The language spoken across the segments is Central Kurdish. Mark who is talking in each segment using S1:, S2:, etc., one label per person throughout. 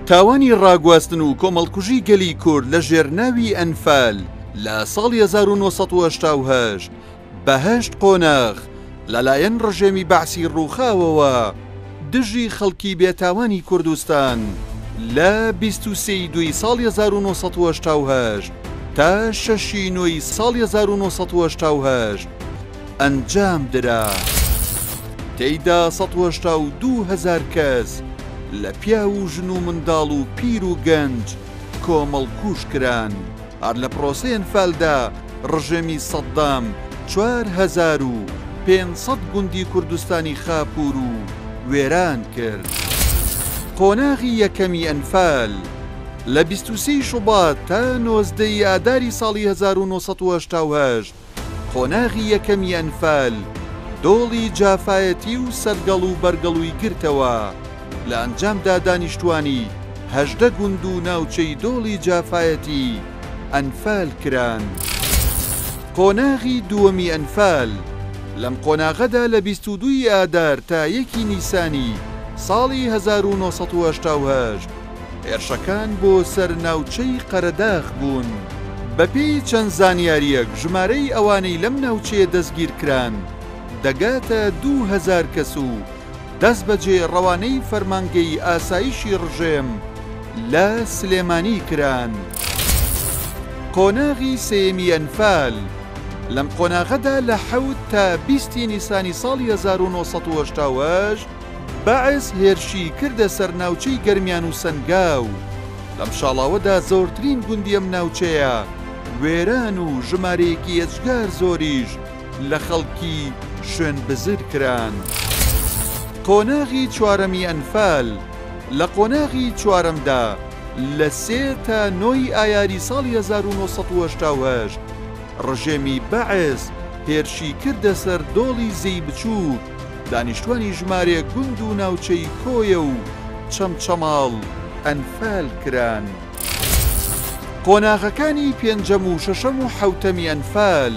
S1: تاوانی ڕاگواستن و کۆمەڵکوژی گەلی کورد لە ژێرناوی ئەنفال لە ساڵی 1970 بەهەشت قۆناغ لەلایەن ڕژێمی بەعسی ڕووخاوەوە دژی خەڵکی بێتاوانی کوردستان لە 23 دوی ساڵی 1970 تا 6 نوێی ساڵی 1970 ئەنجام درا. تێیدا 182,000 کەس لە پیا و ژن و منداڵ و پیر و گەنج کۆمەڵکوژ کران. هەر لە پرۆسەی ئەنفالدا ڕژێمی سەدام 4,500 گوندی کوردستانی خاپوور و وێران کرد. قۆناغی یەکەمی ئەنفال لە 23 شوبات تا 19 ئاداری ساڵی 1970 قۆناغی یەکەمی ئەنفال دۆڵی جافایەتی و سەرگەڵ و بەرگەڵووی گرتەوە. لە ئەنجامدا دانیشتوانی 18 گوند و ناوچەی دۆڵی جافایەتی ئەنفال کران. قۆناغی دووەمی ئەنفال لەم قۆناغەدا لە 22 ئادار تا 1 نیسانی ساڵی 1970 هێرشەکان بۆ سەر ناوچەی قەرەداغ بوون. بەپێی چەند زانیاریەک ژمارەی ئەوانەی لەم ناوچەیە دەستگیر کران دەگاتە 2,000 کەس و دەست بەجێ ڕەوانەی فەرمانگەی ئاسایشی ڕژێم لە سلێمانی کران. قۆناغی سێمی ئەنفال لەم قۆناغەدا لە 7 تا 20 نیسانی ساڵی 1970 بەعس هێرشی کردە سەر ناوچەی گەرمیان و سەنگاو. لەم شاڵاوەدا زۆرترین گوندی ئەم ناوچەیە وێران و ژمارەیەکی ئەجگار زۆریش لە خەڵکی شوێن بزر کران. قۆناغی چوارەمی ئەنفال لە قۆناغی چوارەمدا لە 3 تا 9 ئایاری ساڵی 1970 ڕژێمی بەعس هێرشی کردە سەر دۆڵی زەی بچووک. دانیشتوانی ژمارە گوند و ناوچەی کۆیە و چەمچەماڵ ئەنفال کران. قۆناغەکانی پێنجەم و شەشەم و حەوتەمی ئەنفال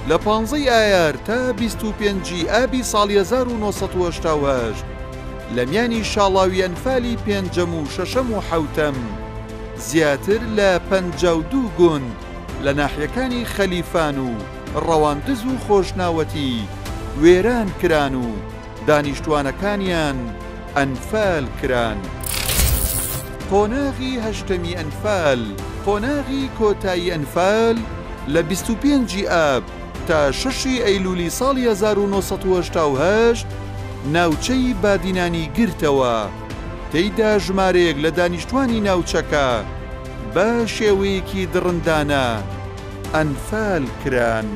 S1: لە 15 ئایار تا 25 ئابی ساڵی 1970 لە میانی شاڵاوی ئەنفالی پێنجەم و شەشەم و حەوتەم زیاتر لە 52 گوند لە ناحیەکانی خەلیفان و ڕەواندز و خۆشناوەتی وێران کران و دانیشتوانەکانیان ئەنفال کران. قۆناغی هەشتەمی ئەنفال قۆناغی کۆتایی ئەنفال لە 25 ئاب تا 6 ئەیلولی ساڵی 1970 ناوچەی بادینانی گرتەوە. تێیدا ژمارەیەک لە دانیشتوانی ناوچەکە بە شێوەیەکی دڕندانە ئەنفال کران.